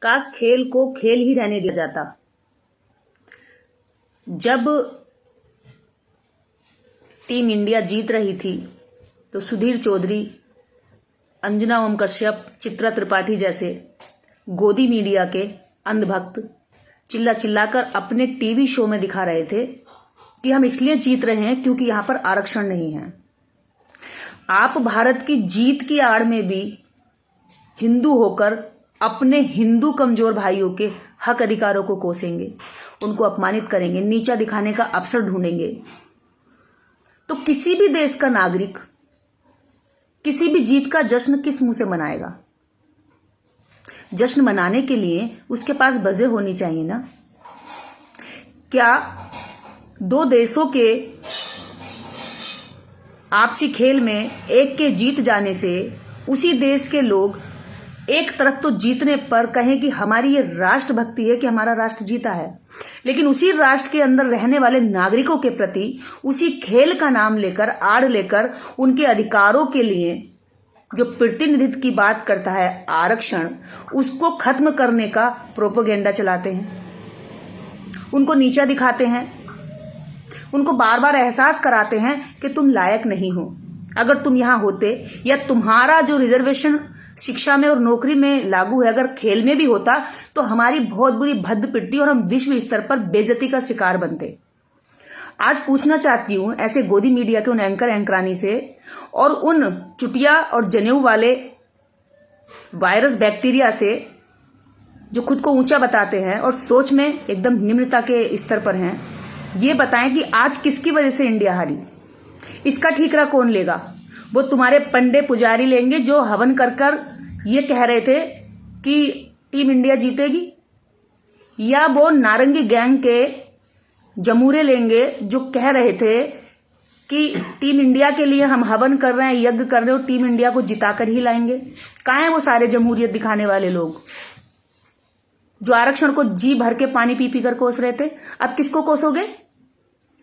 काश खेल को खेल ही रहने दिया जाता। जब टीम इंडिया जीत रही थी तो सुधीर चौधरी, अंजना ओम कश्यप, चित्रा त्रिपाठी जैसे गोदी मीडिया के अंधभक्त चिल्ला चिल्लाकर अपने टीवी शो में दिखा रहे थे कि हम इसलिए जीत रहे हैं क्योंकि यहां पर आरक्षण नहीं है। आप भारत की जीत की आड़ में भी हिंदू होकर अपने हिंदू कमजोर भाइयों के हक अधिकारों को कोसेंगे, उनको अपमानित करेंगे, नीचा दिखाने का अवसर ढूंढेंगे। तो किसी भी देश का नागरिक किसी भी जीत का जश्न किस मुंह से मनाएगा? जश्न मनाने के लिए उसके पास वजह होनी चाहिए ना। क्या दो देशों के आपसी खेल में एक के जीत जाने से उसी देश के लोग एक तरफ तो जीतने पर कहें कि हमारी ये राष्ट्रभक्ति है कि हमारा राष्ट्र जीता है, लेकिन उसी राष्ट्र के अंदर रहने वाले नागरिकों के प्रति उसी खेल का नाम लेकर, आड़ लेकर, उनके अधिकारों के लिए जो प्रतिनिधित्व की बात करता है आरक्षण, उसको खत्म करने का प्रोपेगेंडा चलाते हैं, उनको नीचा दिखाते हैं, उनको बार बार एहसास कराते हैं कि तुम लायक नहीं हो। अगर तुम यहां होते या तुम्हारा जो रिजर्वेशन शिक्षा में और नौकरी में लागू है अगर खेल में भी होता तो हमारी बहुत बुरी भद्द पिटती और हम विश्व स्तर पर बेइज्जती का शिकार बनते। आज पूछना चाहती हूं ऐसे गोदी मीडिया के उन एंकर एंकरानी से और उन चुटिया और जनेऊ वाले वायरस बैक्टीरिया से जो खुद को ऊंचा बताते हैं और सोच में एकदम निम्नता के स्तर पर हैं, ये बताएं कि आज किसकी वजह से इंडिया हारी, इसका ठीकरा कौन लेगा? वो तुम्हारे पंडे पुजारी लेंगे जो हवन कर कर ये कह रहे थे कि टीम इंडिया जीतेगी, या वो नारंगी गैंग के जमूरे लेंगे जो कह रहे थे कि टीम इंडिया के लिए हम हवन कर रहे हैं, यज्ञ कर रहे हो, टीम इंडिया को जिताकर ही लाएंगे? कहाँ हैं वो सारे जमहूरियत दिखाने वाले लोग जो आरक्षण को जी भर के पानी पी पी कर कोस रहे थे? अब किसको कोसोगे?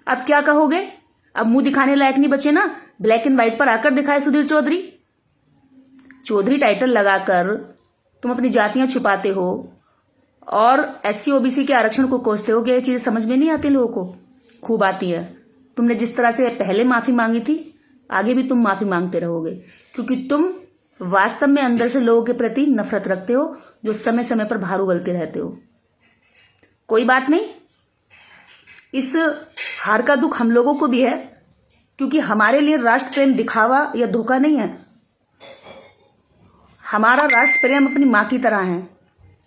अब क्या कहोगे? अब मुंह दिखाने लायक नहीं बचे ना। ब्लैक एंड व्हाइट पर आकर दिखाए सुधीर चौधरी। चौधरी टाइटल लगाकर तुम अपनी जातियां छुपाते हो और एससी ओबीसी के आरक्षण को कोसते हो। ये चीजें समझ में नहीं आती लोगों को? खूब आती है। तुमने जिस तरह से पहले माफी मांगी थी आगे भी तुम माफी मांगते रहोगे, क्योंकि तुम वास्तव में अंदर से लोगों के प्रति नफरत रखते हो जो समय समय पर भारू गलते रहते हो। कोई बात नहीं, इस हार का दुख हम लोगों को भी है, क्योंकि हमारे लिए राष्ट्र प्रेम दिखावा या धोखा नहीं है। हमारा राष्ट्र प्रेम अपनी मां की तरह है।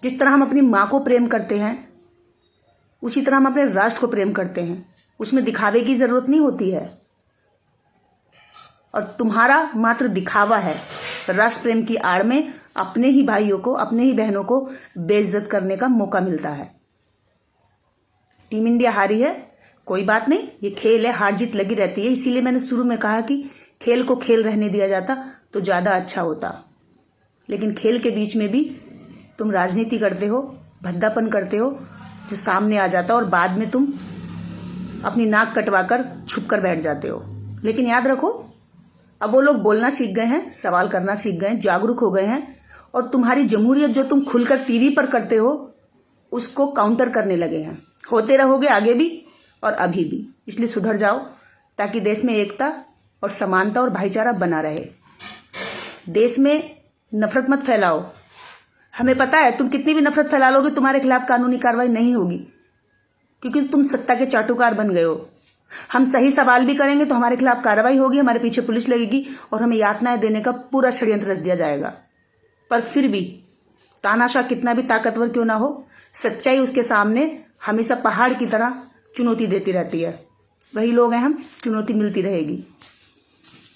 जिस तरह हम अपनी मां को प्रेम करते हैं उसी तरह हम अपने राष्ट्र को प्रेम करते हैं। उसमें दिखावे की जरूरत नहीं होती है। और तुम्हारा मात्र दिखावा है, राष्ट्र प्रेम की आड़ में अपने ही भाइयों को, अपने ही बहनों को बेइज्जत करने का मौका मिलता है। टीम इंडिया हारी है, कोई बात नहीं, ये खेल है, हार जीत लगी रहती है। इसीलिए मैंने शुरू में कहा कि खेल को खेल रहने दिया जाता तो ज्यादा अच्छा होता। लेकिन खेल के बीच में भी तुम राजनीति करते हो, भद्दापन करते हो जो सामने आ जाता और बाद में तुम अपनी नाक कटवाकर छुप कर बैठ जाते हो। लेकिन याद रखो, अब वो लोग बोलना सीख गए हैं, सवाल करना सीख गए हैं, जागरूक हो गए हैं, और तुम्हारी जमहूरियत जो तुम खुलकर टीवी पर करते हो उसको काउंटर करने लगे हैं। होते रहोगे आगे भी और अभी भी। इसलिए सुधर जाओ ताकि देश में एकता और समानता और भाईचारा बना रहे। देश में नफरत मत फैलाओ। हमें पता है तुम कितनी भी नफरत फैला लोगे तुम्हारे खिलाफ कानूनी कार्रवाई नहीं होगी, क्योंकि तुम सत्ता के चाटुकार बन गए हो। हम सही सवाल भी करेंगे तो हमारे खिलाफ कार्रवाई होगी, हमारे पीछे पुलिस लगेगी और हमें यातनाएं देने का पूरा षड्यंत्र रच दिया जाएगा। पर फिर भी तानाशाह कितना भी ताकतवर क्यों ना हो, सच्चाई उसके सामने हमेशा पहाड़ की तरह चुनौती देती रहती है। वही लोग हैं हम, चुनौती मिलती रहेगी।